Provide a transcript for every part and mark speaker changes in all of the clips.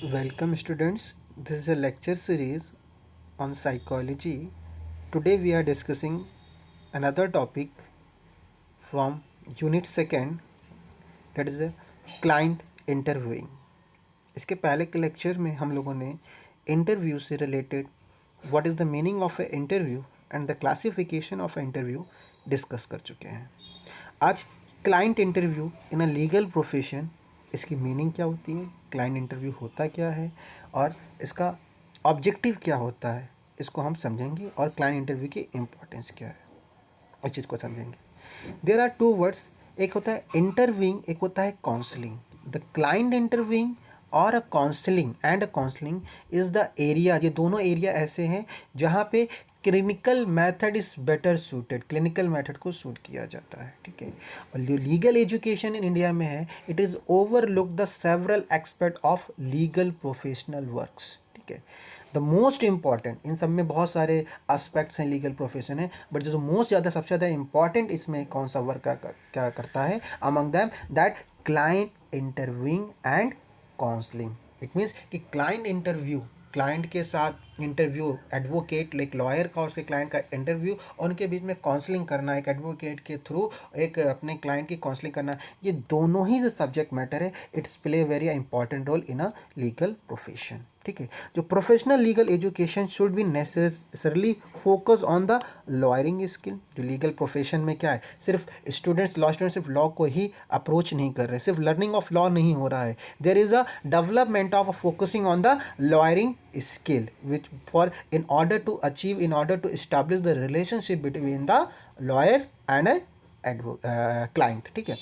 Speaker 1: Welcome, students. This is a lecture series on psychology. Today, we are discussing another topic from Unit 2nd, that is a client interviewing. इसके पहले के lecture में हम लोगों ने interview से related what is the meaning of A interview and the classification of A interview discuss कर चुके हैं. आज client interview in a legal profession, इसकी मीनिंग क्या होती है, क्लाइंट इंटरव्यू होता क्या है और इसका ऑब्जेक्टिव क्या होता है, इसको हम समझेंगे और क्लाइंट इंटरव्यू की इम्पोर्टेंस क्या है इस चीज़ को समझेंगे. देयर आर टू वर्ड्स, एक होता है इंटरव्यूइंग, एक होता है काउंसलिंग. द क्लाइंट इंटरव्यूइंग और अ counselling and a counselling is the area, ये दोनों एरिया ऐसे हैं जहाँ पे clinical method is better suited, clinical method को सूट किया जाता है. ठीक है. और जो लीगल एजुकेशन इन इंडिया में है, it is overlook the several expect of legal professional works. ठीक है. द मोस्ट इम्पॉर्टेंट, इन सब में बहुत सारे एस्पेक्ट्स हैं, लीगल प्रोफेशन है, बट जो मोस्ट ज़्यादा सबसे ज़्यादा इंपॉर्टेंट इसमें कौन सा वर्क क्या करता है, among them that client interviewing and counselling. It means कि क्लाइंट इंटरव्यू, क्लाइंट के साथ इंटरव्यू, एडवोकेट लाइक लॉयर का उसके क्लाइंट का इंटरव्यू और उनके बीच में काउंसलिंग करना, एक एडवोकेट के थ्रू एक अपने क्लाइंट की काउंसलिंग करना, ये दोनों ही जो सब्जेक्ट मैटर है, it's play very important role in a legal profession. ठीक है. जो professional legal education should be necessarily focus on the lawyering skill. जो लीगल प्रोफेशन में क्या है, सिर्फ स्टूडेंट्स, लॉ स्टूडेंट्स सिर्फ लॉ को ही अप्रोच नहीं कर रहे, सिर्फ लर्निंग ऑफ लॉ नहीं हो रहा है. There is a development of focusing on the lawyering skill which for in order to achieve, in order to establish the relationship between the lawyer and a client. ठीक है.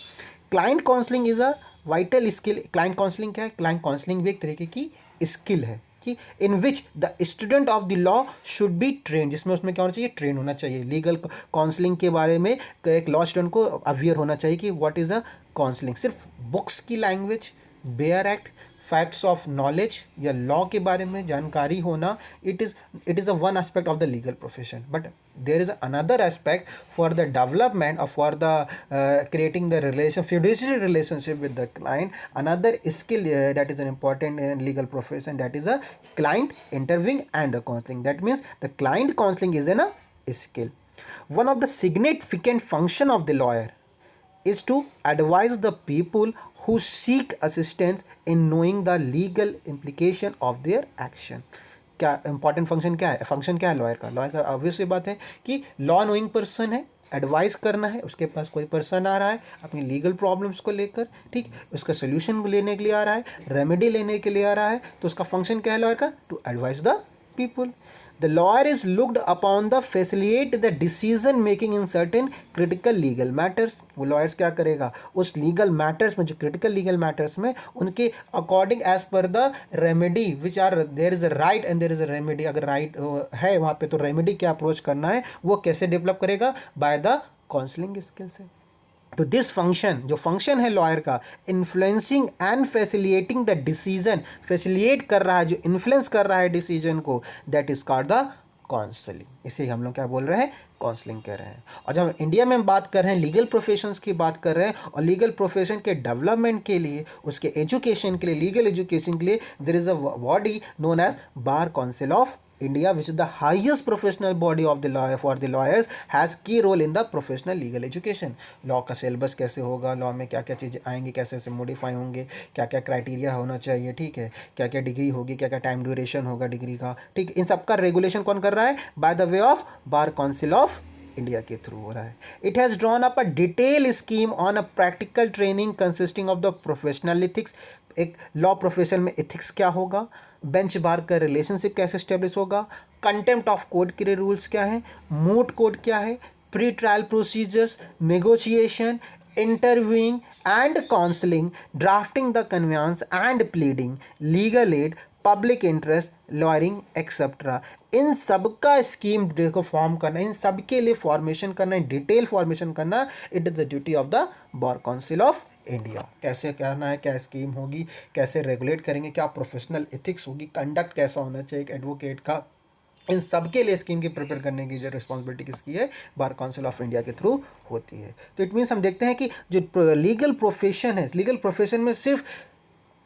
Speaker 1: Client counselling is a vital skill. Client counselling क्या है, client counselling भी एक तरीके की skill है कि in which the student of the law should be train, जिसमें उसमें क्या होना चाहिए, ट्रेन होना चाहिए. लीगल काउंसलिंग के बारे में एक लॉ स्टूडेंट को अवेयर होना चाहिए कि व्हाट इज़ अ काउंसलिंग. सिर्फ बुक्स की language, bare act, facts of knowledge या लॉ के बारे में जानकारी होना, it is a one aspect of the legal profession. But there is another aspect for the development और for the creating the relation, fiduciary relationship with the client. Another skill that is an important legal profession, that is a client interviewing and a counseling. That means the client counseling is a skill. One of the significant function of the lawyer is to advise the people who seek assistance in knowing the legal implication of their action. क्या important function क्या है, function क्या है lawyer का. Lawyer का obvious सी बात है कि लॉ नोइंग पर्सन है, एडवाइस करना है. उसके पास कोई पर्सन आ रहा है अपनी लीगल प्रॉब्लम्स को लेकर, ठीक, उसका सोल्यूशन लेने के लिए आ रहा है, रेमेडी लेने के लिए आ रहा है, तो उसका फंक्शन क्या है लॉयर का, to advice the people. The lawyer is looked upon the facilitate the decision making in certain critical legal matters. वो lawyers क्या करेगा, उस legal matters में, जो critical legal matters में, उनके according as per the remedy which are there is a right and there is a remedy. अगर right है वहाँ पे, तो remedy क्या approach करना है वो कैसे develop करेगा, by the counseling skill से. तो दिस फंक्शन, जो फंक्शन है लॉयर का, influencing and facilitating the decision, facilitate कर रहा है, जो इन्फ्लुएंस कर रहा है डिसीजन को, that is called the counselling. इसे हम लोग क्या बोल रहे हैं, काउंसलिंग कह रहे हैं. और जब हम इंडिया में बात कर रहे हैं, लीगल प्रोफेशंस की बात कर रहे हैं, और लीगल प्रोफेशन के डेवलपमेंट के लिए, उसके एजुकेशन के लिए, लीगल एजुकेशन के लिए, there is a body known as bar council of India, which is the highest professional body of the lawyer for the lawyers, has key role in the professional legal education. Law का syllabus कैसे होगा, law में क्या क्या चीज़ें आएंगी, कैसे कैसे मॉडिफाई होंगे, क्या क्या क्राइटेरिया होना चाहिए, ठीक है, क्या क्या डिग्री होगी, क्या क्या टाइम ड्यूरेशन होगा डिग्री का, ठीक, इन सब का रेगुलेशन कौन कर रहा है, bye the way of bar council of India के थ्रू हो रहा है. It has drawn up a detail scheme on a practical training consisting of the professional ethics. एक लॉ प्रोफेशन में एथिक्स क्या होगा, बेंच बार का रिलेशनशिप कैसे स्टेब्लिश होगा, कंटेम्प्ट ऑफ कोर्ट के रूल्स क्या हैं, मूट कोर्ट क्या है, pre trial procedures, negotiation, interviewing and counselling, drafting the conveyance and pleading, legal aid, public interest, lawyering etcetera. इन सब का स्कीम देखो फॉर्म करना, इन सब के लिए फॉर्मेशन करना, डिटेल फॉर्मेशन करना, it is the duty of the bar council of India. कैसे करना है, क्या स्कीम होगी, कैसे रेगुलेट करेंगे, क्या प्रोफेशनल एथिक्स होगी, कंडक्ट कैसा होना चाहिए एक एडवोकेट का, इन सब के लिए स्कीम की प्रिपेयर करने की जो रिस्पॉन्सिबिलिटी किसकी है, बार काउंसिल ऑफ इंडिया के थ्रू होती है. तो इट मीन्स हम देखते हैं कि जो लीगल प्रोफेशन है, लीगल प्रोफेशन में सिर्फ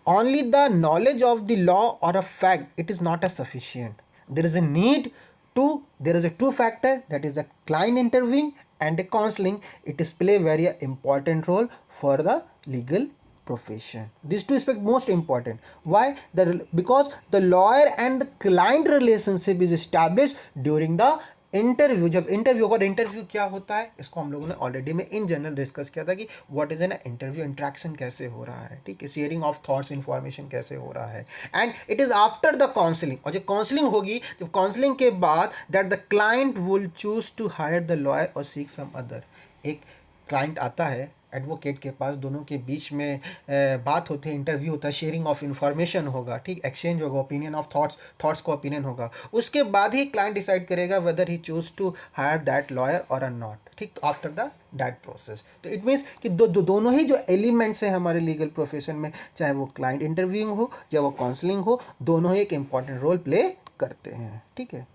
Speaker 1: only the knowledge of the law or a fact, it is not a sufficient. There is a need to, there is a two factor, that is a client interviewing and a counseling. It is play very important role for the legal profession. These two aspects most important. Why? Because the lawyer and the client relationship is established during the interview. जब interview और interview क्या होता है, इसको हम लोगों ने already में इन जनरल डिस्कस किया था कि what is an interview, interaction कैसे हो रहा है, ठीक है, शेयरिंग ऑफ थॉट्स, इंफॉर्मेशन कैसे हो रहा है, and it is after the counselling. और जब काउंसलिंग होगी, जब काउंसलिंग के बाद that the client will choose to hire the lawyer और सीक सम अदर. एक क्लाइंट आता है एडवोकेट के पास, दोनों के बीच में बात होती है, इंटरव्यू होता है, शेयरिंग ऑफ इन्फॉर्मेशन होगा, ठीक, एक्सचेंज होगा, ओपिनियन ऑफ थॉट्स, थॉट्स का ओपिनियन होगा. उसके बाद ही क्लाइंट डिसाइड करेगा whether he choose to hire that lawyer और नॉट, ठीक, आफ्टर द दैट प्रोसेस. तो इट मीन्स कि दोनों ही जो एलिमेंट्स हैं हमारे लीगल प्रोफेशन में, चाहे वो क्लाइंट इंटरव्यूइंग हो या वो काउंसलिंग हो, दोनों ही एक इंपॉर्टेंट रोल प्ले करते हैं, ठीक है.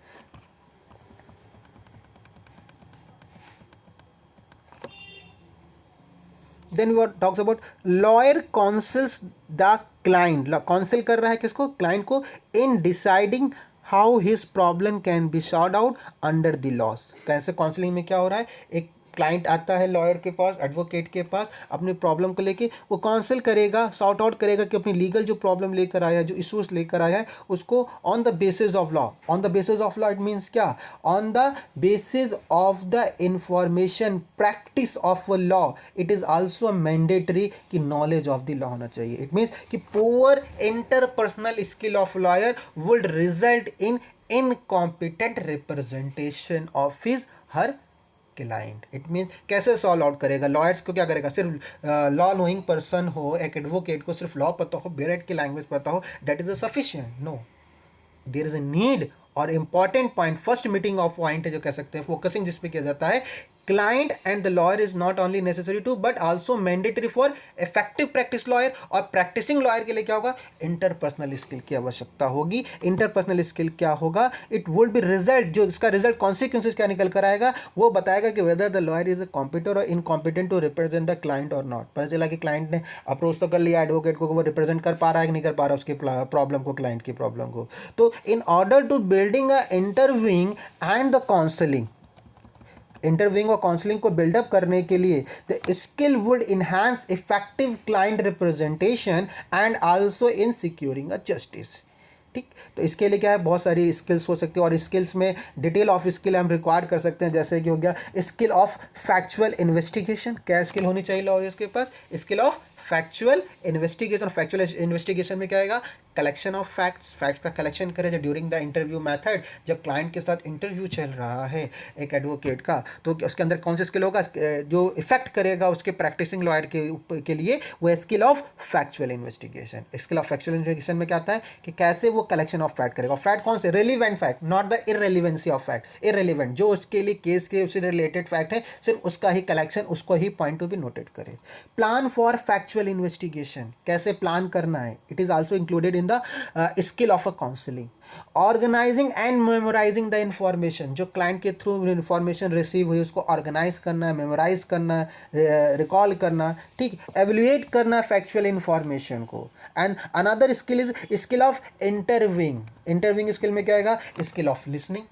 Speaker 1: Then we talks about lawyer counsels the client. Counsel कर रहा है किसको? क्लाइंट को. In deciding how his problem can be sort out under the laws. कैसे काउंसलिंग में क्या हो रहा है, एक क्लाइंट आता है लॉयर के पास, एडवोकेट के पास, अपनी प्रॉब्लम को लेके वो काउंसिल करेगा, सॉर्ट आउट करेगा कि अपनी लीगल जो प्रॉब्लम लेकर आया, जो इश्यूज लेकर आया है, उसको on the basis of law. On the basis of law it means क्या? On the basis of the information practice of a law. It is also mandatory कि नॉलेज ऑफ द लॉ होना चाहिए. It means कि poor interpersonal skill of lawyer would result in incompetent representation of his her client. It means कैसे solve out करेगा, lawyers को क्या करेगा, सिर्फ लॉ नोइंग पर्सन हो, एक एडवोकेट को सिर्फ लॉ पता हो, बेरेट की लैंग्वेज पता हो, that is a sufficient. No, there is a need. और important point, first meeting of point है जो कह सकते हैं, फोकसिंग जिस पे किया जाता है, client and the lawyer is not only necessary to but also mandatory for effective practice lawyer. और प्रैक्टिसिंग लॉयर के लिए क्या होगा, इंटरपर्सनल स्किल की आवश्यकता होगी. इंटरपर्सनल स्किल क्या होगा, इट वुड बी रिजल्ट, जो इसका रिजल्ट कॉन्सिक्वेंसेज क्या निकल कर आएगा, वो बताएगा कि whether the lawyer is a competent और incompetent to represent the client और नॉट. पता चला कि क्लाइंट ने अप्रोच तो कर लिया एडवोकेट को, वो रिप्रेजेंट कर पा रहा है कि नहीं कर पा रहा उसकी प्रॉब्लम को, क्लाइंट की प्रॉब्लम को. तो in order to building a interviewing and the counselling, interviewing और काउंसलिंग को बिल्डअप करने के लिए the skill would enhance effective client representation and also in securing a justice. ठीक, तो इसके लिए क्या है, बहुत सारी स्किल्स हो सकती है. और स्किल्स में डिटेल ऑफ स्किल हम रिक्वायर कर सकते हैं, जैसे कि हो गया स्किल ऑफ फैक्चुअल इन्वेस्टिगेशन. क्या स्किल होनी चाहिए लॉयर्स के पास? Skill of factual investigation. Factual investigation में क्या आएगा, कलेक्शन ऑफ फैक्ट्स, फैक्ट का कलेक्शन करें. जब ड्यूरिंग द इंटरव्यू मेथड, जब क्लाइंट के साथ इंटरव्यू चल रहा है एक एडवोकेट का, तो उसके अंदर कौन सा स्किल होगा जो इफेक्ट करेगा उसके प्रैक्टिसिंग लॉयर के लिए, वो skill of factual investigation. Skill of factual investigation में क्या आता है कि कैसे वो कलेक्शन ऑफ फैक्ट करेगा. फैक्ट कौन से? Relevant fact, not the irrelevancy of fact. Irrelevant जो उसके लिए केस के उससे रिलेटेड फैक्ट है, सिर्फ उसका ही कलेक्शन, उसको ही पॉइंट टू बी नोटेड करे. प्लान फॉर फैक्चुअल इन्वेस्टिगेशन, कैसे प्लान करना है, it is also included in the skill of a counselling. Organising and memorising the information, जो क्लाइंट के थ्रू इंफॉर्मेशन रिसीव हुई उसको ऑर्गेनाइज करना, मेमोराइज करना, रिकॉल करना, ठीक, एवेल्युएट करना फैक्चुअल इंफॉर्मेशन को. And another skill is skill of interviewing. Interviewing skill में क्या आएगा, स्किल ऑफ लिसनिंग.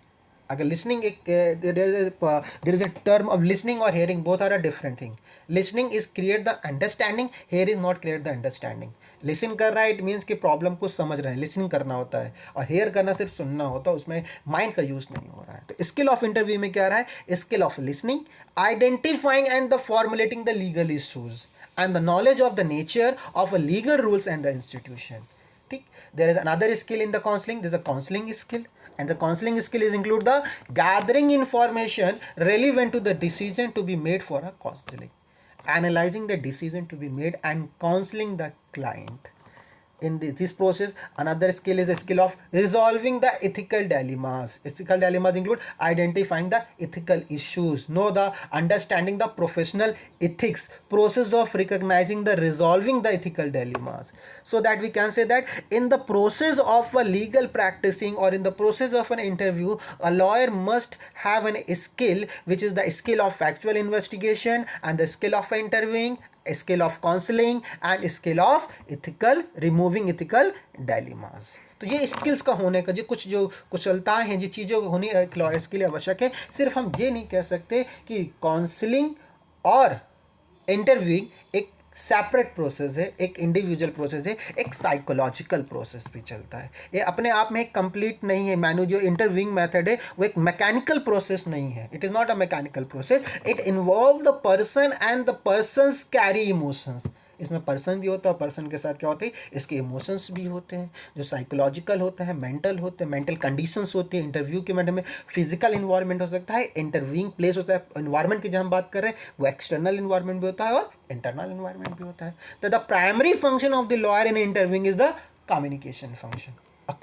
Speaker 1: अगर लिसनिंग एक there is a term of listening और hearing, both are a different thing. Listening is create the understanding, hear is not create the understanding. Listen कर रहा है it means कि प्रॉब्लम को समझ रहे हैं, लिसनिंग करना होता है. और हेयर करना सिर्फ सुनना होता है, उसमें माइंड का यूज नहीं हो रहा है. तो स्किल ऑफ इंटरव्यू में क्या रहा है, skill of listening, identifying and the formulating the legal issues and the knowledge of the nature of a legal rules and the institution. ठीक, there is another skill in the counseling, there is a counseling skill, and the counseling skill is include the gathering information relevant to the decision to be made for a counseling, analyzing the decision to be made and counseling the client. In this process, another skill is a skill of resolving the ethical dilemmas. Ethical dilemmas include identifying the ethical issues, know the understanding the professional ethics, process of recognizing the resolving the ethical dilemmas. So that we can say that in the process of a legal practicing or in the process of an interview, a lawyer must have an skill which is the skill of factual investigation and the skill of interviewing skill of counselling and skill of ethical removing ethical dilemmas. तो ये skills का होने का जो कुशलताएं हैं, जो चीज़ें होनी एक लॉयर्स के लिए आवश्यक है। सिर्फ हम ये नहीं कह सकते कि काउंसलिंग और इंटरव्यूइंग एक सेपरेट प्रोसेस है, एक इंडिविजुअल प्रोसेस है, एक साइकोलॉजिकल प्रोसेस भी चलता है। ये अपने आप में एक कंप्लीट नहीं है। मानो जो इंटरव्यूइंग मेथड है वो एक मैकेनिकल प्रोसेस नहीं है। It is not a mechanical process, it involve the person and the persons carry emotions. इसमें पर्सन भी होता है और पर्सन के साथ क्या होते हैं, इसके इमोशंस भी होते हैं जो साइकोलॉजिकल होते हैं, मेंटल होते हैं, मेंटल कंडीशंस होती हैं। इंटरव्यू के मैटर में फिजिकल इन्वायरमेंट हो सकता है, इंटरव्यूइंग प्लेस होता है, इन्वायरमेंट की जब हम बात कर रहे हैं वो एक्सटर्नल इन्वायरमेंट भी होता है और इंटरनल इन्वायरमेंट भी होता है। तो the primary function of the lawyer in interviewing is the communication function.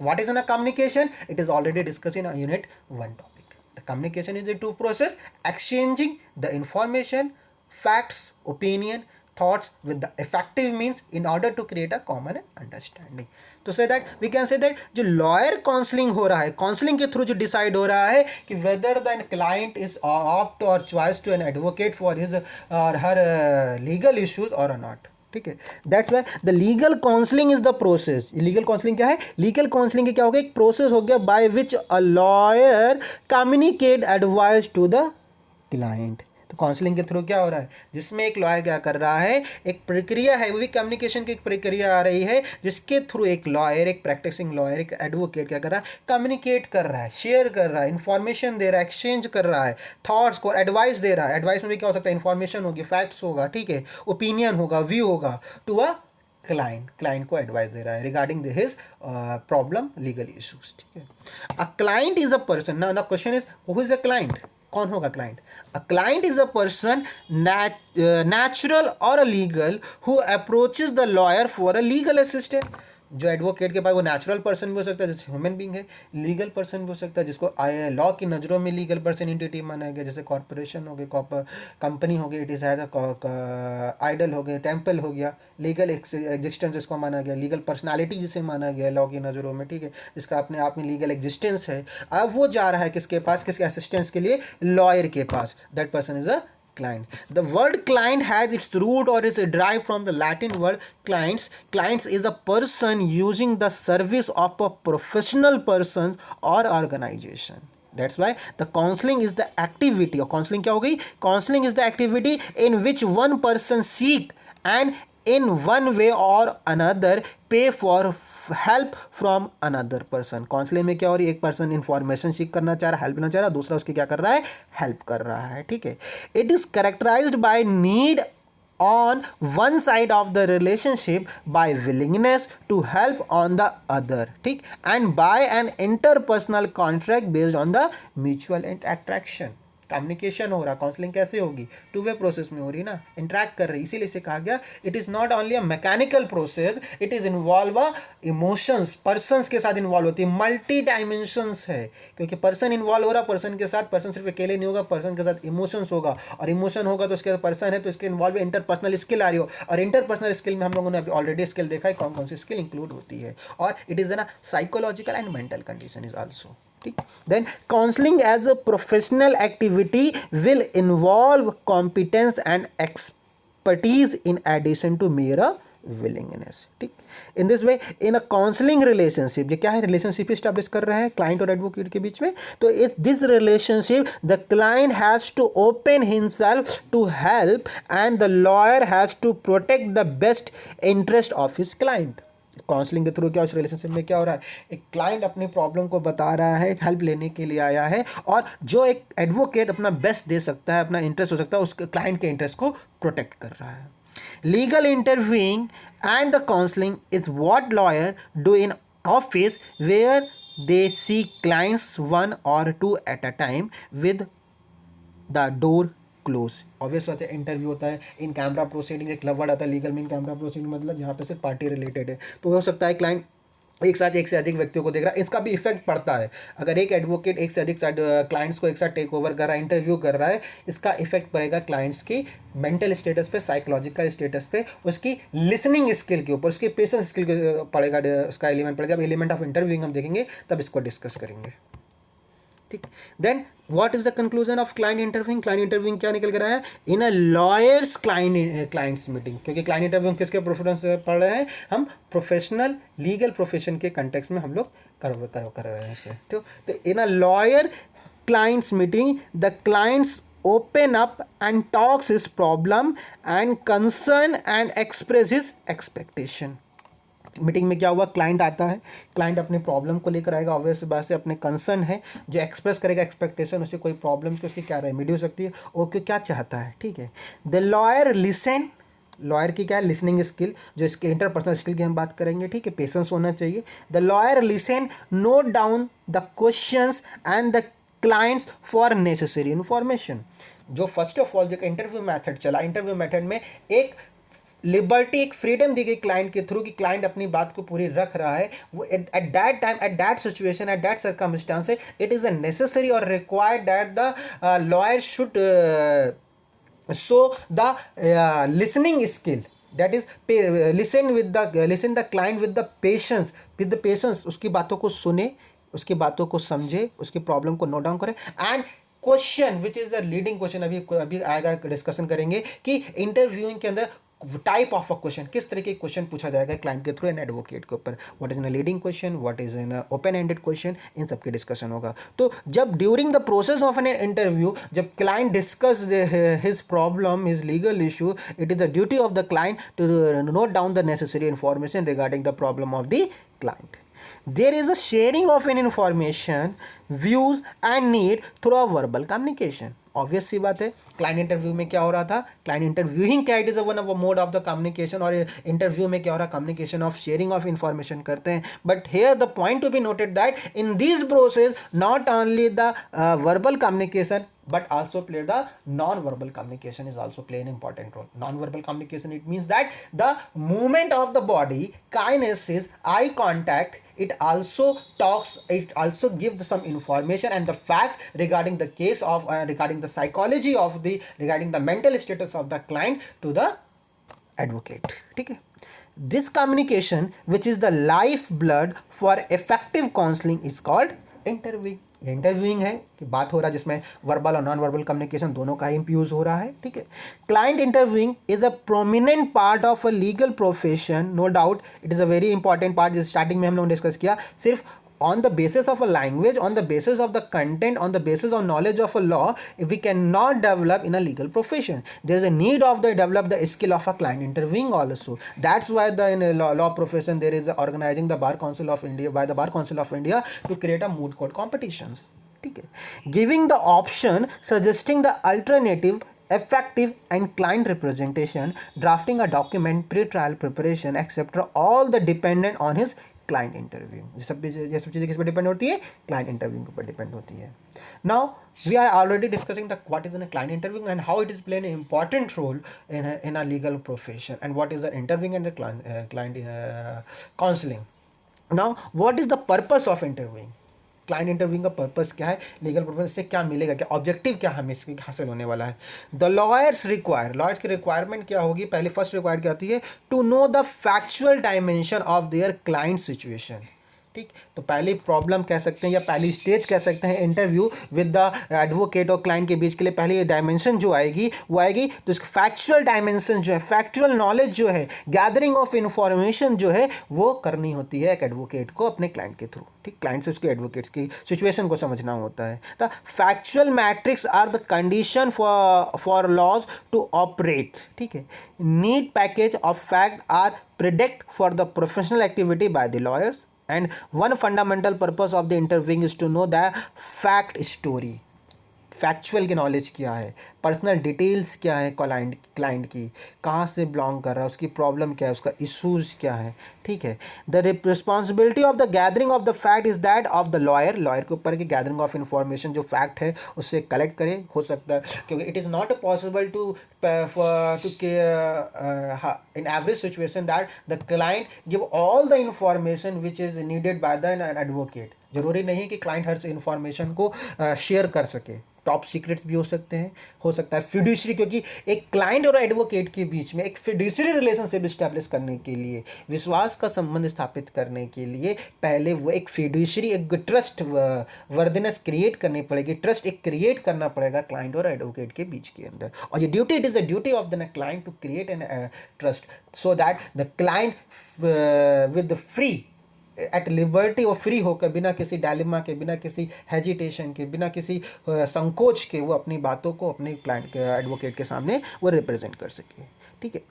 Speaker 1: What is in a communication? It is already discussed in a unit 1 topic. The communication is a two process exchanging the information, facts, opinion, thoughts with the effective means in order to create a common understanding. तो say that we can say that जो lawyer counseling हो रहा है, counseling के through जो decide हो रहा है कि whether the client is opt or choice to an advocate for his or her legal issues or not. ठीक है, that's why the legal counselling is the process. Legal counselling क्या है? लीगल काउंसलिंग क्या हो गया? एक प्रोसेस हो गया by which a lawyer communicate advice to the client. तो काउंसलिंग के थ्रू क्या हो रहा है? जिसमें एक लॉयर क्या कर रहा है, एक प्रक्रिया है, वो भी कम्युनिकेशन की एक प्रक्रिया आ रही है जिसके थ्रू एक लॉयर, एक प्रैक्टिसिंग लॉयर, एक एडवोकेट क्या कर रहा है? कम्युनिकेट कर रहा है, शेयर कर रहा है, इंफॉर्मेशन दे रहा है, एक्सचेंज कर रहा है, थॉट्स को एडवाइस दे रहा है. एडवाइस में भी क्या हो सकता है? इंफॉर्मेशन होगी, फैक्ट्स होगा, ठीक है, ओपिनियन होगा, व्यू होगा टू अ क्लाइंट को एडवाइस दे रहा है regarding his problem, legal issues. ठीक है, a client is a person. Now question is who is a client? कौन होगा client? A client is a person natural और a legal who approaches the lawyer for a legal assistant. जो advocate के पास वो natural person भी हो सकता है जैसे ह्यूमन बींग है, लीगल पर्सन भी हो सकता है जिसको लॉ की नज़रों में लीगल पर्सन एंटिटी माना गया, जैसे कॉर्पोरेशन हो गई, कंपनी हो गई, इट इज़ एज आइडल हो गया, टेम्पल हो गया, लीगल एग्जिस्टेंस जिसको माना गया, लीगल पर्सनालिटी जिसे माना गया लॉ की नज़रों में, ठीक है, जिसका अपने आप में लीगल एग्जिस्टेंस है. अब वो जा रहा है किसके पास? किसके असिस्टेंस के लिए? लॉयर के पास. That person is a client. The word client has its root or is derived from the Latin word clients. Clients is a person using the service of a professional person or organization. That's why the counseling is the activity. और counseling क्या हो गई? Counseling is the activity in which one person seek and in one way or another pay for help from another person. Counselling में क्या हो रही है? एक पर्सन इंफॉर्मेशन सीख करना चाह रहा है, हेल्प लेना चाह रहा है, दूसरा उसके क्या कर रहा है? हेल्प कर रहा है. ठीक है, it is characterised by need on one side of the relationship by willingness to help on the other. ठीक, and by an interpersonal contract based on the mutual attraction. Communication हो रहा, काउंसलिंग कैसे होगी? टू वे प्रोसेस में हो रही ना, interact कर रही, इसीलिए इसे कहा गया it is not only a mechanical process, it is involve a emotions. Persons के साथ इन्वॉल्व होती है, मल्टी डायमेंशंस है, क्योंकि पर्सन इन्वॉल्व हो रहा, पर्सन के साथ, पर्सन सिर्फ अकेले नहीं होगा, पर्सन के साथ इमोशंस होगा, और इमोशन होगा तो उसके पर्सन है तो इसके इन्वॉल्व इंटरपर्सनल स्किल आ रही हो, और इंटरपर्सनल स्किल में हम लोगों ने अभी ऑलरेडी स्किल देखा है कौन कौन सी स्किल इंक्लूड होती है, और it is an psychological and mental condition is also. Then counseling as a professional activity will involve competence and expertise in addition to mere willingness. ठीक, in this way in a counselling relationship, ये क्या है? Relationship establish कर रहे हैं client और advocate के बीच में. तो if this relationship the client has to open himself to help and the lawyer has to protect the best interest of his client. Counselling के थ्रू क्या उस रिलेशनशिप में क्या हो रहा है? एक क्लाइंट अपनी प्रॉब्लम को बता रहा है, हेल्प लेने के लिए आया है, और जो एक एडवोकेट अपना बेस्ट दे सकता है, अपना इंटरेस्ट हो सकता है, उस क्लाइंट के इंटरेस्ट को प्रोटेक्ट कर रहा है. Legal interviewing and the counselling is what lawyer do in office where they see clients one और two at a time with the door close. Obvious बात है, इंटरव्यू होता है, इन कैमरा प्रोसीडिंग एक वर्ड आता है लीगल में, इन camera proceeding मतलब यहाँ पे सिर्फ पार्टी रिलेटेड है. तो हो सकता है क्लाइंट एक साथ एक से अधिक व्यक्तियों को देख रहा है, इसका भी इफेक्ट पड़ता है. अगर एक एडवोकेट एक से अधिक क्लाइंट्स को एक साथ टेक ओवर कर रहा है, इंटरव्यू कर रहा है, इसका इफेक्ट पड़ेगा क्लाइंट्स की मेंटल स्टेटस पे, साइकोलॉजिकल स्टेटस पे, उसकी लिसनिंग स्किल के ऊपर, उसकी पेशेंस स्किल पड़ेगा, उसका एलिमेंट पड़ेगा. जब एलिमेंट ऑफ इंटरव्यूइंग हम देखेंगे तब इसको डिस्कस करेंगे. ठीक. Then what is the conclusion of client interviewing. Client interviewing क्या निकल कर रहा है, in a lawyer's clients meeting, क्योंकि क्लाइंट इंटरव्यू किसके प्रेफरेंस पढ़ रहे हैं हम, प्रोफेशनल लीगल प्रोफेशन के कंटेक्स में हम लोग कर रहे हैं इसे. तो in a lawyer clients meeting the clients open up and talks his problem and concern and express his expectation. Meeting में क्या हुआ, क्लाइंट आता है, क्लाइंट अपने प्रॉब्लम को लेकर आएगा, ऑब्वियस बात से अपने कंसर्न है जो एक्सप्रेस करेगा, एक्सपेक्टेशन, उसे कोई प्रॉब्लम की उसकी क्या रेमेडी हो सकती है, ओके क्या चाहता है. ठीक है. द लॉयर लिसन, लॉयर की क्या है, लिसनिंग स्किल, जो इसके इंटरपर्सनल स्किल की हम बात करेंगे. ठीक है. पेशेंस होना चाहिए. The lawyer listen, note down the questions and the clients for necessary information. जो फर्स्ट ऑफ ऑल जो इंटरव्यू मेथड चला, इंटरव्यू मेथड में एक लिबर्टी, एक फ्रीडम दी गई क्लाइंट के थ्रू कि क्लाइंट अपनी बात को पूरी रख रहा है. वो at that time, at that situation, at that circumstance, it is a necessary और required that the lawyer should show the listening skill, that is listen the client with the patience, उसकी बातों को सुने, उसकी बातों को समझे, उसकी प्रॉब्लम को नोट डाउन करें. And question which is the leading question, अभी आएगा, डिस्कशन करेंगे कि इंटरव्यूइंग के अंदर टाइप ऑफ अ क्वेश्चन, किस तरह के क्वेश्चन पूछा जाएगा क्लाइंट के थ्रू एंड एडवोकेट के ऊपर. What is in leading question, what is in open ended question, इन सब की डिस्कशन होगा. तो जब during the process of an interview, जब client discuss his problem, his legal issue, it is the duty of the client to note down the necessary information regarding the problem of the client. There is a sharing of an information, views and need through a verbal communication. Obvious सी बात है, client interview में क्या हो रहा था, client interviewing क्या, it is one of mode of the communication. और इंटरव्यू में क्या हो रहा है, communication of sharing of information करते हैं. But here the point to be noted that in this process not only the verbal communication but also play the non-verbal communication is also play an important role. Non-verbal communication, it means that the movement of the body, kinesis, eye contact, it also talks, it also gives some information and the fact regarding the case of regarding the psychology of the, regarding the mental status of the client to the advocate. ठीक है. This communication which is the lifeblood for effective counseling is called interviewing. ये interviewing है कि बात हो रहा है जिसमें वर्बल और नॉन वर्बल कम्युनिकेशन दोनों का ही यूज हो रहा है. ठीक है. Client interviewing is a prominent part of a legal profession, no doubt it is a very important part. जिस स्टार्टिंग में हम लोगों ने डिस्कस किया, सिर्फ on the basis of a language, on the basis of the content, on the basis of knowledge of a law, we cannot develop in a legal profession. There is a need of the develop the skill of a client interviewing also. That's why the in a law profession there is organizing the Bar Council of India, by the Bar Council of India, to create a moot court competitions. ठीक है. Giving the option, suggesting the alternative, effective and client representation, drafting a document, pre-trial preparation, etc. all the dependent on his client interview. ये सब चीज़ें किस पर depend होती है, client interview के ऊपर डिपेंड होती है. Now we are already discussing the what is in client interview and how it is play an important role in a legal profession and what is the interview and the client counselling. Now what is the purpose of interviewing. Client interview का purpose क्या है, legal purpose से क्या मिलेगा, क्या objective क्या हमें इसके हासिल होने वाला है. द लॉयर्स रिक्वायर, लॉयर्स की रिक्वायरमेंट क्या होगी, पहले फर्स्ट रिक्वायर्ड क्या होती है, to know the factual dimension of their client situation. ठीक. तो पहली प्रॉब्लम कह सकते हैं या पहली स्टेज कह सकते हैं इंटरव्यू विद द एडवोकेट और क्लाइंट के बीच के लिए, पहली ये डायमेंशन जो आएगी वो आएगी, तो इसका फैक्चुअल डायमेंशन जो है, फैक्चुअल नॉलेज जो है, गैदरिंग ऑफ इंफॉर्मेशन जो है वो करनी होती है एक एडवोकेट को अपने क्लाइंट के थ्रू. ठीक. क्लाइंट से उसके एडवोकेट्स की सिचुएशन को समझना होता है. The factual matrix are the condition for laws to operate. ठीक है. Need package of fact are predict for the professional activity by the lawyers. And one fundamental purpose of the interviewing is to know the fact story. Factual की knowledge क्या है, personal details क्या है, client की कहाँ से belong कर रहा है, उसकी प्रॉब्लम क्या है, उसका इशूज़ क्या है. ठीक है. The responsibility of the gathering of the fact is that of the lawyer. Lawyer के ऊपर की गैदरिंग ऑफ इंफॉर्मेशन, जो फैक्ट है उससे कलेक्ट करे. हो सकता है क्योंकि it is not possible to in every situation that the client give all the information which is needed by the advocate. जरूरी नहीं कि क्लाइंट हर इंफॉर्मेशन को शेयर कर सके. टॉप सीक्रेट्स भी हो सकता है फिड्यूशरी, क्योंकि एक क्लाइंट और एडवोकेट के बीच में एक फिड्यूशरी रिलेशनशिप स्टैब्लिश करने के लिए, विश्वास का संबंध स्थापित करने के लिए पहले वो एक फिड्यूशरी, एक ट्रस्ट वर्दिनेस क्रिएट करनी पड़ेगी, ट्रस्ट एक क्रिएट करना पड़ेगा क्लाइंट और एडवोकेट के बीच के अंदर। और ये duty, it is the duty of the client to create an trust so that the client with free at liberty और फ्री होकर, बिना किसी डायलेमा के, बिना किसी हेजिटेशन के, बिना किसी संकोच के, वो अपनी बातों को अपने क्लाइंट के, एडवोकेट के सामने वो रिप्रेजेंट कर सके। ठीक है।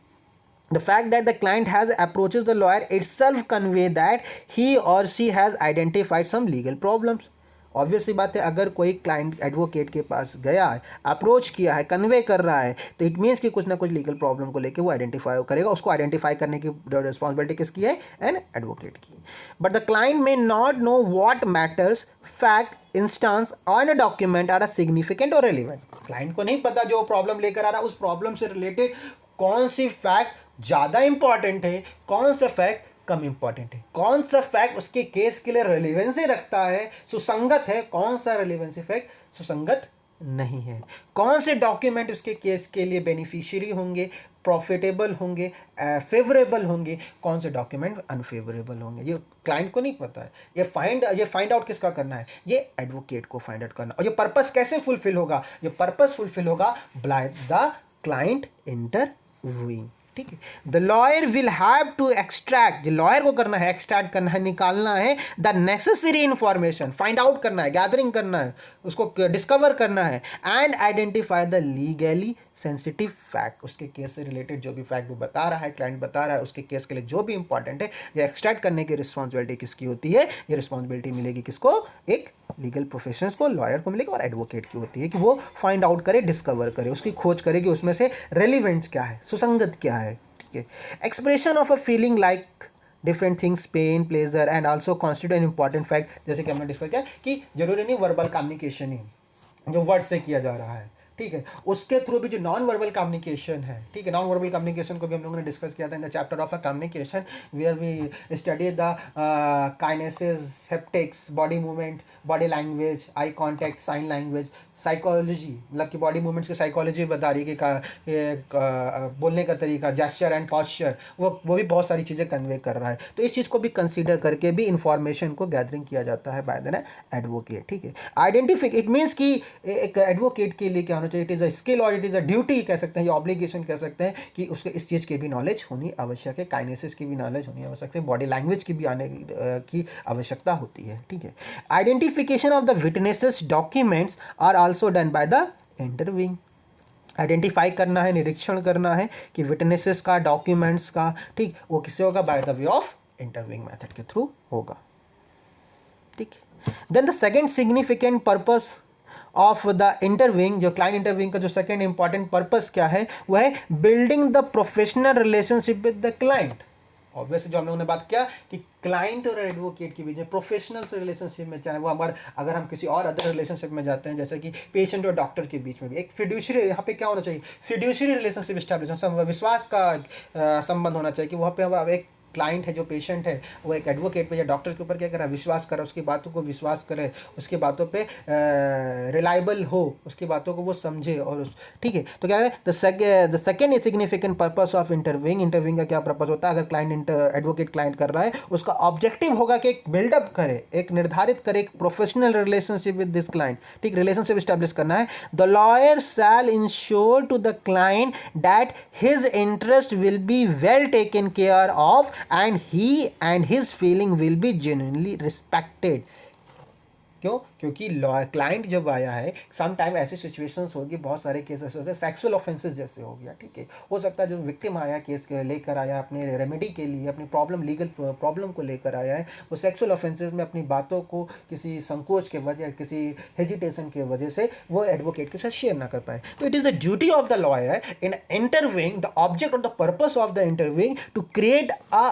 Speaker 1: The fact that the client has approaches the lawyer itself convey that he or she has identified some legal problems. Obvious सी बात है, अगर कोई क्लाइंट एडवोकेट के पास गया है, अप्रोच किया है, कन्वे कर रहा है, तो इट मीन्स कि कुछ ना कुछ लीगल प्रॉब्लम को लेके वो आइडेंटिफाई करेगा। उसको आइडेंटिफाई करने की रिस्पॉन्सिबिलिटी किसकी है? एन एडवोकेट की। But the client may not know what matters, fact, instance on a document are significant और रेलिवेंट। क्लाइंट को नहीं पता जो प्रॉब्लम लेकर आ रहा है, उस प्रॉब्लम से रिलेटेड कौन सी फैक्ट ज़्यादा इंपॉर्टेंट है, कौन सा फैक्ट कम इंपॉर्टेंट है, कौन सा फैक्ट उसके केस के लिए रेलिवेंसी रखता है, सुसंगत है, कौन सा रेलिवेंसी फैक्ट सुसंगत नहीं है, कौन से डॉक्यूमेंट उसके केस के लिए बेनिफिशियरी होंगे, प्रॉफिटेबल होंगे, फेवरेबल होंगे, कौन से डॉक्यूमेंट अनफेवरेबल होंगे। ये क्लाइंट को नहीं पता है। ये फाइंड आउट किसका करना है? ये एडवोकेट को फाइंड आउट करना। और ये पर्पस कैसे फुलफिल होगा? ये पर्पस फुलफिल होगा बाय द क्लाइंट इंटरव्यूइंग। ठीक है। The lawyer will have to extract, lawyer को करना है, एक्सट्रैक्ट करना है, निकालना है the necessary information, find out करना है, गैदरिंग करना है, उसको डिस्कवर करना है, and identify the legally sensitive fact. उसके केस से रिलेटेड जो भी फैक्ट वो बता रहा है, क्लाइंट बता रहा है, उसके केस के लिए जो भी इंपॉर्टेंट है, ये एक्सट्रैक्ट करने की रिस्पॉन्सिबिलिटी किसकी होती है? ये रिस्पॉन्सिबिलिटी मिलेगी किसको? एक लीगल प्रोफेशनल्स को, लॉयर को मिलेगी, और एडवोकेट की होती है कि वो फाइंड आउट करे, डिस्कवर करे, उसकी खोज करे कि उसमें से रेलिवेंट क्या है, सुसंगत क्या है। ठीक है। Expression of a feeling like different things, pain, pleasure and also constitute an important fact. जैसे कि हमने डिस्कस किया कि जरूरी नहीं वर्बल कम्युनिकेशन ही जो वर्ड से किया जा रहा है, ठीक है, उसके थ्रू भी जो नॉन वर्बल कम्युनिकेशन है, ठीक है, नॉन वर्बल कम्युनिकेशन को भी हम लोगों ने डिस्कस किया था in the chapter of a communication, where we study the kinesis, haptics, body movement, body language, eye contact, sign language, psychology, मतलब कि बॉडी मूवमेंट्स की साइकोलॉजी बता रही है कि बोलने का तरीका, जेस्चर एंड पॉस्चर, वो भी बहुत सारी चीज़ें कन्वे कर रहा है। तो इस चीज़ को भी कंसीडर करके भी इंफॉर्मेशन को गैदरिंग किया जाता है बाय द एडवोकेट। ठीक है। आइडेंटिफिक, इट मीन्स कि एक एडवोकेट के लिए क्या होना चाहिए? इट इज़ अ स्किल और इट इज़ अ ड्यूटी कह सकते हैं, या ऑब्लिगेशन कह सकते हैं कि उसके इस चीज़ की भी नॉलेज होनी आवश्यक है, काइनेसिस की भी नॉलेज होनी आवश्यक है, बॉडी लैंग्वेज की भी आने की आवश्यकता होती है। ठीक है। Identification of the witnesses documents are also done by the interviewing. Identify करना है, निरीक्षण करना है कि विटनेसेस का, डॉक्यूमेंट्स का, ठीक, वो किससे होगा? By the way of interviewing method के थ्रू होगा। ठीक। Then the second significant purpose of the interviewing, जो क्लाइंट इंटरव्यूइंग का जो सेकेंड इंपॉर्टेंट पर्पस क्या है? वह है building the professional relationship with the client. Obviously जो हम लोगों ने बात किया कि क्लाइंट और एडवोकेट के बीच में प्रोफेशनल रिलेशनशिप में, चाहे वो हमारे, अगर हम किसी और अदर रिलेशनशिप में जाते हैं, जैसे कि पेशेंट और डॉक्टर के बीच में भी एक फिड्यूशरी, यहाँ पे क्या होना चाहिए? फिड्यूशरी रिलेशनशिप स्टैब्लिश, विश्वास का संबंध होना चाहिए कि वहाँ पे एक क्लाइंट है जो पेशेंट है, वो एक एडवोकेट पे या डॉक्टर के ऊपर क्या करा? विश्वास करा, उसकी बातों को विश्वास करे, उसकी बातों पे रिलायबल हो, उसकी बातों को वो समझे, और उस, ठीक है। तो क्या है? The second significant purpose of interviewing का क्या पर्पस होता है? अगर क्लाइंट एडवोकेट क्लाइंट कर रहा है, उसका ऑब्जेक्टिव होगा कि एक बिल्डअप करे, एक निर्धारित करे, एक professional relationship with this client, ठीक, रिलेशनशिप स्टैब्लिश करना है। The lawyer shall ensure to the client that his interest will be well taken care of and he and his feeling will be genuinely respected। क्यों? क्योंकि client जब आया है, some time ऐसी situations होगी, बहुत सारे केसेस होते हैं, सेक्सुअल ऑफेंसेस जैसे हो गया, ठीक है, हो सकता है जो विक्टिम आया, केस लेकर आया, अपने रेमेडी के लिए, अपनी प्रॉब्लम, लीगल प्रॉब्लम को लेकर आया है, वो सेक्सुअल ऑफेंसेस में अपनी बातों को किसी संकोच के वजह, किसी हेजिटेशन की वजह से वो एडवोकेट के साथ शेयर ना कर पाए। तो it is the duty of the lawyer in interviewing, the object और the purpose of the interviewing to create a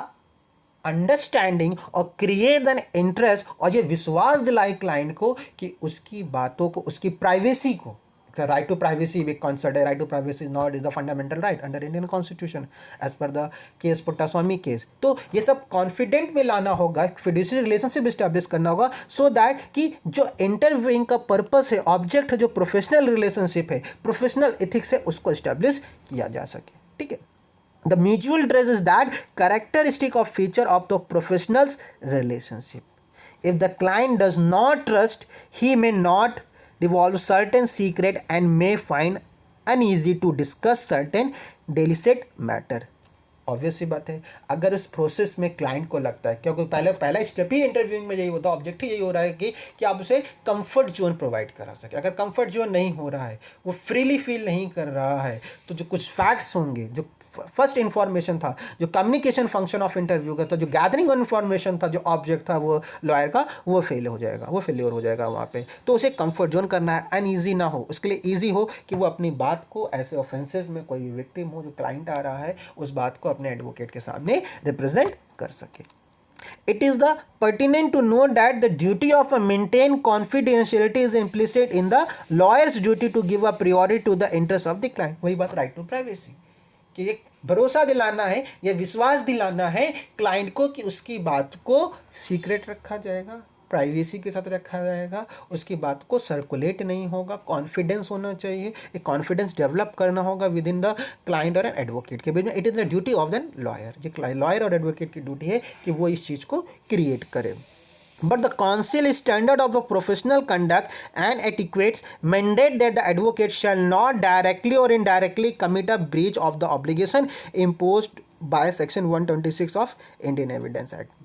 Speaker 1: understanding और क्रिएट एन इंटरेस्ट, और ये विश्वास दिलाए क्लाइंट को कि उसकी बातों को, उसकी प्राइवेसी को, The right to privacy, we consider right to privacy is not is the fundamental right under Indian Constitution as per the case Puttaswamy case. तो ये सब कॉन्फिडेंट में लाना होगा, फिड्यूशियरी रिलेशनशिप स्टैब्लिश करना होगा, सो दैट कि जो इंटरव्यूइंग का पर्पस है, ऑब्जेक्ट है, जो प्रोफेशनल रिलेशनशिप है, प्रोफेशनल एथिक्स है, उसको स्टैब्लिश किया जा सके. ठीक है. The mutual trust is that characteristic of feature of the professional's relationship. If the client does not trust, he may not divulge certain secret and may find uneasy to discuss certain delicate matter. Obvious सी बात है, अगर उस process में client को लगता है, क्योंकि पहला स्टेप ही इंटरव्यूइंग में यही होता है, ऑब्जेक्ट ही यही हो रहा है कि आप उसे कंफर्ट जोन प्रोवाइड करा सके. अगर कंफर्ट जोन नहीं हो रहा है, वो फ्रीली फील नहीं कर रहा है, तो जो कुछ फैक्ट्स होंगे, जो फर्स्ट इन्फॉर्मेशन था, जो कम्युनिकेशन फंक्शन ऑफ इंटरव्यू का था, जो गैदरिंग इन्फॉर्मेशन था, जो ऑब्जेक्ट था वो लॉयर का, वो फेल हो जाएगा, वो फेल्योर हो जाएगा वहाँ पे. तो उसे कंफर्ट जोन करना है, अनईजी ना हो, उसके लिए ईजी हो कि वो अपनी बात को ऐसे ऑफेंसेस में कोई भी विक्टिम हो, जो क्लाइंट आ रहा है, उस बात को अपने एडवोकेट के सामने रिप्रेजेंट कर सके. It is the pertinent to note that the duty of a maintain confidentiality is implicit in the lawyer's duty to give a priority to the interest of the client. वही बात right to privacy कि एक भरोसा दिलाना है या विश्वास दिलाना है क्लाइंट को कि उसकी बात को सीक्रेट रखा जाएगा, प्राइवेसी के साथ रखा जाएगा, उसकी बात को सर्कुलेट नहीं होगा, कॉन्फिडेंस होना चाहिए, एक कॉन्फिडेंस डेवलप करना होगा विद इन द क्लाइंट और एडवोकेट के बीच में. It is the duty of the lawyer. जो लॉयर और एडवोकेट की ड्यूटी है कि वो इस चीज़ को क्रिएट करे. But the council standard of the professional conduct and etiquettes mandate that the advocate shall not directly or indirectly commit a breach of the obligation imposed by Section 126 of Indian Evidence Act.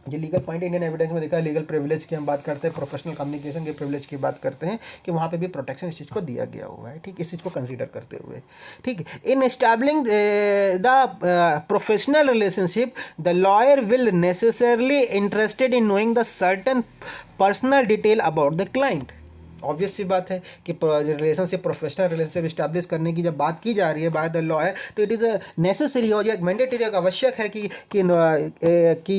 Speaker 1: ये legal point Indian evidence में देखा है. Legal privilege की हम बात करते हैं, professional communication के प्रिविलेज की बात करते हैं कि वहाँ पे भी प्रोटेक्शन इस चीज़ को दिया गया हुआ है. ठीक, इस चीज़ को कंसीडर करते हुए. ठीक, in establishing the professional relationship the lawyer will necessarily interested in knowing the certain personal detail about the client. Obvious सी बात है कि रिलेशनशिप, प्रोफेशनल रिलेशनशिप इस्टेब्लिश करने की जब बात की जा रही है बाय द लॉयर, तो इट इज़ नेसेसरी हो, एक मैंडेटरी, एक आवश्यक है कि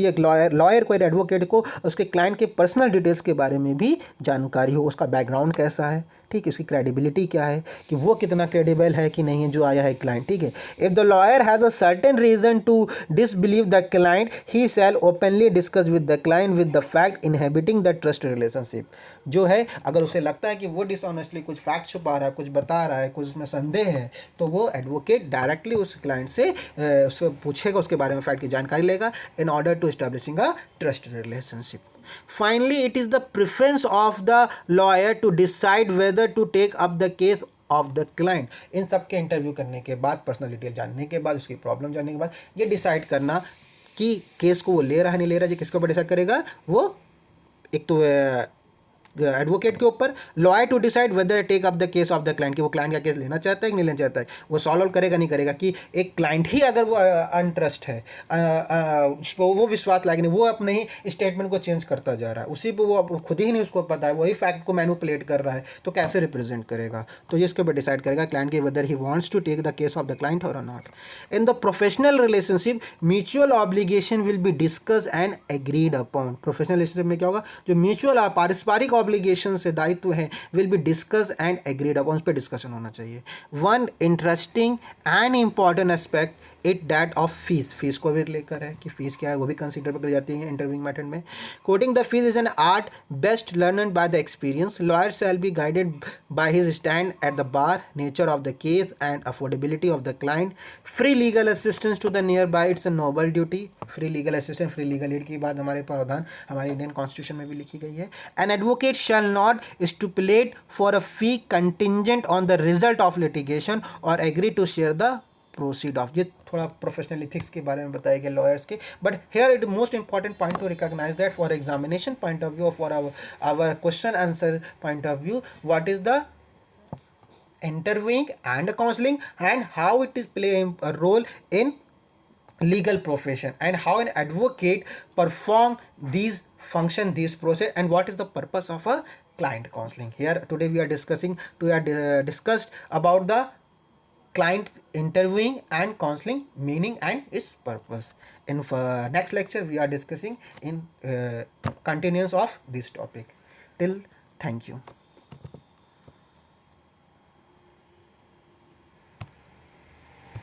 Speaker 1: एक लॉयर को, एक एडवोकेट को उसके क्लाइंट के पर्सनल डिटेल्स के बारे में भी जानकारी हो. उसका बैकग्राउंड कैसा है, ठीक है, उसकी क्रेडिबिलिटी क्या है, कि वो कितना क्रेडिबल है कि नहीं है जो आया है क्लाइंट. ठीक है. If the lawyer has a certain reason to disbelieve the client, he shall openly discuss with the client with the fact inhabiting the trust relationship. जो है, अगर उसे लगता है कि वो डिसऑनेस्टली कुछ फैक्ट छुपा रहा है, कुछ बता रहा है, कुछ उसमें संदेह है, तो वो एडवोकेट डायरेक्टली उस क्लाइंट से उसको पूछेगा, उसके बारे में फैक्ट की जानकारी लेगा in order to establishing a trust relationship. Finally, it is the preference of the lawyer to decide whether to take up the case of the client. इन सब के इंटरव्यू करने के बाद, पर्सनल डिटेल जानने के बाद, उसकी प्रॉब्लम जानने के बाद, ये डिसाइड करना कि केस को वो ले रहा है नहीं ले रहा है, ये किसके ऊपर डिसाइड करेगा, वो एक तो एडवोकेट के ऊपर, lawyer to decide whether take up the case of the client, कि वो क्लाइंट का केस लेना चाहता है कि नहीं लेना चाहता है, वो सॉल्व करेगा नहीं करेगा. कि एक क्लाइंट ही अगर वो अनट्रस्ट है, वो विश्वास लायक नहीं, वो अपने ही स्टेटमेंट को चेंज करता जा रहा है, उसी पर वो खुद ही नहीं उसको पता है, वही फैक्ट को मैनिपुलेट कर रहा है, तो कैसे रिप्रेजेंट करेगा. तो ये इसके ऊपर डिसाइड करेगा क्लाइंट के whether he wants to take the case of the client और not. In the professional relationship mutual obligation will be discuss and agreed upon. Professional relationship में क्या होगा, जो म्यूचुअल पारस्परिक ऑब्लिगेशन से दायित्व है, will be discuss and agreed upon, उस पर डिस्कशन होना चाहिए. One interesting and important aspect it that of fees को भी लेकर है कि फीस क्या है, वो भी कंसिडर कर जाती है इंटरव्यूइंग मेथड में. Quoting the fees is an art best learned by the experience. Lawyer shall be guided by his stand at the bar, nature of the case and affordability of the client. Free legal assistance to the near by, it's a noble duty. Free legal assistance, free legal aid की बात हमारे प्रावधान हमारे Indian constitution में भी लिखी गई है. An advocate shall not stipulate for a fee contingent on the result of litigation और agree to share the proceed of. ये थोड़ा प्रोफेशनल इथिक्स के बारे में बताया गया लॉयर्स के. But here it most important point to recognise that for examination point of view, for our question answer point of view, what is the interviewing and counseling and how it is playing a role in legal profession and how an advocate perform these function, these process, and what is the purpose of a client counseling. Here today we are discussed about the client interviewing and counseling meaning and its purpose. In next lecture we are discussing in continuance of this topic. Till, thank you.